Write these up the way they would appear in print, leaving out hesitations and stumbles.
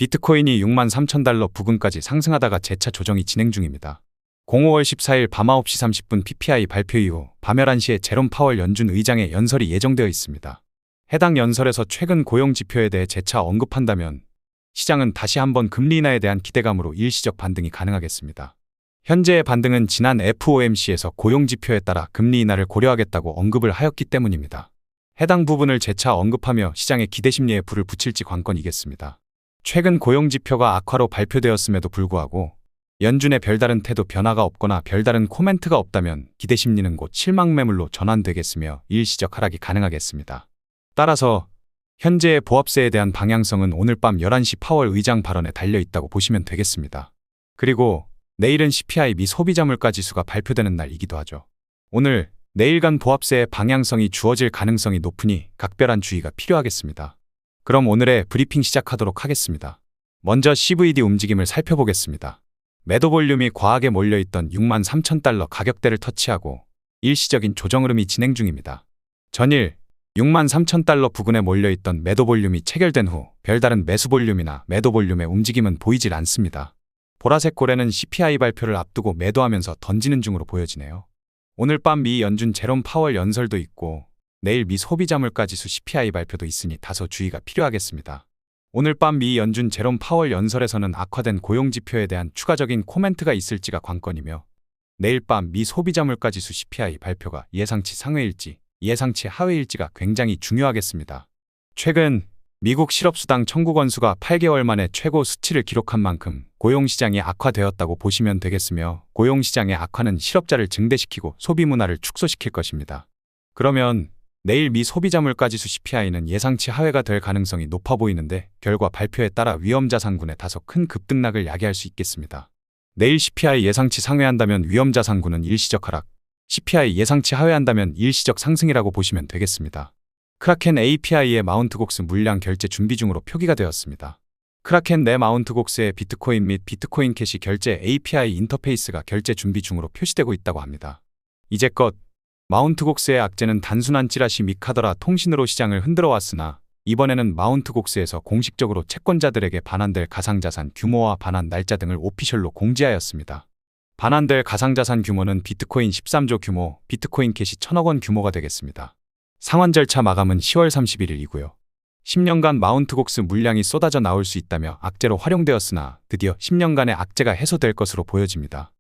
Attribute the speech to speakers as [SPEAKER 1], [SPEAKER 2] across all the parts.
[SPEAKER 1] 비트코인이 63,000달러 부근까지 상승하다가 재차 조정이 진행 중입니다. 05월 14일 밤 9시 30분 PPI 발표 이후 밤 11시에 제롬 파월 연준 의장의 연설이 예정되어 있습니다. 해당 연설에서 최근 고용 지표에 대해 재차 언급한다면 시장은 다시 한번 금리 인하에 대한 기대감으로 일시적 반등이 가능하겠습니다. 현재의 반등은 지난 FOMC에서 고용 지표에 따라 금리 인하를 고려하겠다고 언급을 하였기 때문입니다. 해당 부분을 재차 언급하며 시장의 기대 심리에 불을 붙일지 관건이겠습니다. 최근 고용 지표가 악화로 발표되었음에도 불구하고 연준의 별다른 태도 변화가 없거나 별다른 코멘트가 없다면 기대 심리는 곧 실망 매물로 전환되겠으며 일시적 하락이 가능하겠습니다. 따라서 현재의 보합세에 대한 방향성은 오늘 밤 11시 파월 의장 발언에 달려있다고 보시면 되겠습니다. 그리고 내일은 CPI 미 소비자 물가 지수가 발표되는 날이기도 하죠. 오늘, 내일간 보합세의 방향성이 주어질 가능성이 높으니 각별한 주의가 필요하겠습니다. 그럼 오늘의 브리핑 시작하도록 하겠습니다. 먼저 CVD 움직임을 살펴보겠습니다. 매도 볼륨이 과하게 몰려있던 63,000달러 가격대를 터치하고 일시적인 조정 흐름이 진행 중입니다. 전일 63,000달러 부근에 몰려있던 매도 볼륨이 체결된 후 별다른 매수 볼륨이나 매도 볼륨의 움직임은 보이질 않습니다. 보라색 고래는 CPI 발표를 앞두고 매도하면서 던지는 중으로 보여지네요. 오늘 밤 미 연준 제롬 파월 연설도 있고 내일 미 소비자 물가 지수 CPI 발표도 있으니 다소 주의가 필요하겠습니다. 오늘 밤 미 연준 제롬 파월 연설에서는 악화된 고용 지표에 대한 추가적인 코멘트가 있을지가 관건이며 내일 밤 미 소비자 물가 지수 CPI 발표가 예상치 상회일지 예상치 하회일지가 굉장히 중요하겠습니다. 최근 미국 실업수당 청구 건수가 8개월 만에 최고 수치를 기록한 만큼 고용시장이 악화되었다고 보시면 되겠으며 고용시장의 악화는 실업자를 증대시키고 소비 문화를 축소시킬 것입니다. 그러면 내일 미 소비자 물가 지수 CPI는 예상치 하회가 될 가능성이 높아 보이는데 결과 발표에 따라 위험자산군에 다소 큰 급등락을 야기할 수 있겠습니다. 내일 CPI 예상치 상회한다면 위험자산군은 일시적 하락, CPI 예상치 하회한다면 일시적 상승이라고 보시면 되겠습니다. 크라켄 API의 마운트곡스 물량 결제 준비 중으로 표기가 되었습니다. 크라켄 내 마운트곡스의 비트코인 및 비트코인 캐시 결제 API 인터페이스가 결제 준비 중으로 표시되고 있다고 합니다. 이제껏 마운트곡스의 악재는 단순한 찌라시 및 카더라 통신으로 시장을 흔들어 왔으나 이번에는 마운트곡스에서 공식적으로 채권자들에게 반환될 가상자산 규모와 반환 날짜 등을 오피셜로 공지하였습니다. 반환될 가상자산 규모는 비트코인 13조 규모, 비트코인 캐시 1,000억 원 규모가 되겠습니다. 상환 절차 마감은 10월 31일이고요. 10년간 마운트곡스 물량이 쏟아져 나올 수 있다며 악재로 활용되었으나 드디어 10년간의 악재가 해소될 것으로 보여집니다.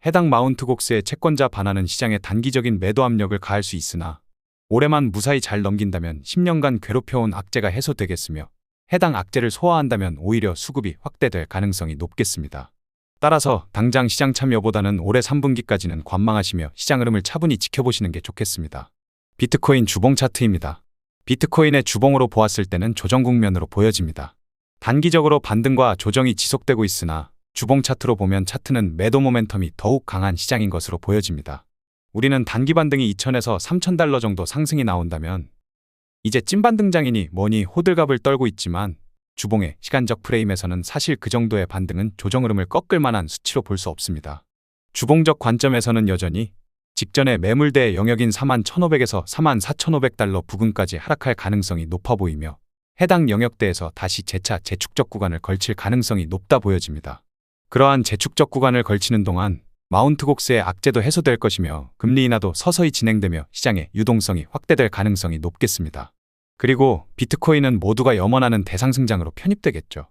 [SPEAKER 1] 해당 마운트곡스의 채권자 반환은 시장에 단기적인 매도 압력을 가할 수 있으나 올해만 무사히 잘 넘긴다면 10년간 괴롭혀온 악재가 해소되겠으며 해당 악재를 소화한다면 오히려 수급이 확대될 가능성이 높겠습니다. 따라서 당장 시장 참여보다는 올해 3분기까지는 관망하시며 시장 흐름을 차분히 지켜보시는 게 좋겠습니다. 비트코인 주봉 차트입니다. 비트코인의 주봉으로 보았을 때는 조정 국면으로 보여집니다. 단기적으로 반등과 조정이 지속되고 있으나 주봉 차트로 보면 차트는 매도 모멘텀이 더욱 강한 시장인 것으로 보여집니다. 우리는 단기 반등이 2,000에서 3,000달러 정도 상승이 나온다면 이제 찐반 등장이니 뭐니 호들갑을 떨고 있지만 주봉의 시간적 프레임에서는 사실 그 정도의 반등은 조정 흐름을 꺾을 만한 수치로 볼 수 없습니다. 주봉적 관점에서는 여전히 직전의 매물대 영역인 41,500에서 44,500달러 부근까지 하락할 가능성이 높아 보이며 해당 영역대에서 다시 재차 재축적 구간을 걸칠 가능성이 높다 보여집니다. 그러한 재축적 구간을 걸치는 동안 마운트곡스의 악재도 해소될 것이며 금리 인하도 서서히 진행되며 시장의 유동성이 확대될 가능성이 높겠습니다. 그리고 비트코인은 모두가 염원하는 대상승장으로 편입되겠죠.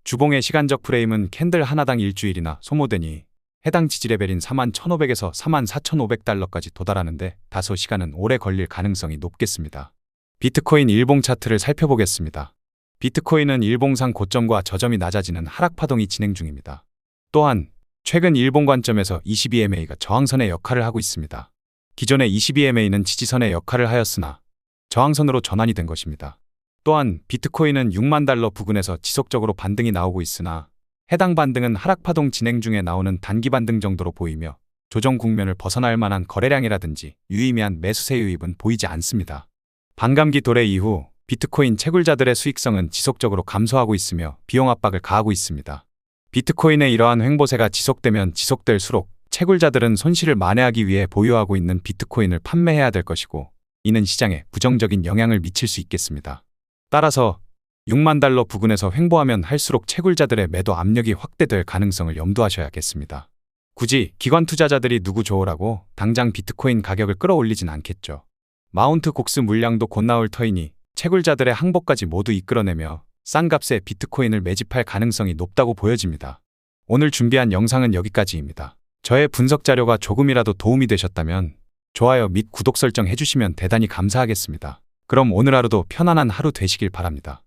[SPEAKER 1] 주봉의 시간적 프레임은 캔들 하나당 일주일이나 소모되니 해당 지지레벨인 41,500에서 44,500달러까지 도달하는데 다소 시간은 오래 걸릴 가능성이 높겠습니다. 비트코인 일봉 차트를 살펴보겠습니다. 비트코인은 일봉상 고점과 저점이 낮아지는 하락 파동이 진행 중입니다. 또한 최근 일봉 관점에서 22MA가 저항선의 역할을 하고 있습니다. 기존의 22MA는 지지선의 역할을 하였으나 저항선으로 전환이 된 것입니다. 또한 비트코인은 6만 달러 부근에서 지속적으로 반등이 나오고 있으나 해당 반등은 하락 파동 진행 중에 나오는 단기 반등 정도로 보이며 조정 국면을 벗어날 만한 거래량이라든지 유의미한 매수세 유입은 보이지 않습니다. 반감기 도래 이후 비트코인 채굴자들의 수익성은 지속적으로 감소하고 있으며 비용 압박을 가하고 있습니다. 비트코인의 이러한 횡보세가 지속되면 지속될수록 채굴자들은 손실을 만회하기 위해 보유하고 있는 비트코인을 판매해야 될 것이고 이는 시장에 부정적인 영향을 미칠 수 있겠습니다. 따라서 6만 달러 부근에서 횡보하면 할수록 채굴자들의 매도 압력이 확대될 가능성을 염두하셔야겠습니다. 굳이 기관 투자자들이 누구 좋으라고 당장 비트코인 가격을 끌어올리진 않겠죠. 마운트 곡스 물량도 곧 나올 터이니 채굴자들의 항복까지 모두 이끌어내며 싼 값에 비트코인을 매집할 가능성이 높다고 보여집니다. 오늘 준비한 영상은 여기까지입니다. 저의 분석 자료가 조금이라도 도움이 되셨다면 좋아요 및 구독 설정 해주시면 대단히 감사하겠습니다. 그럼 오늘 하루도 편안한 하루 되시길 바랍니다.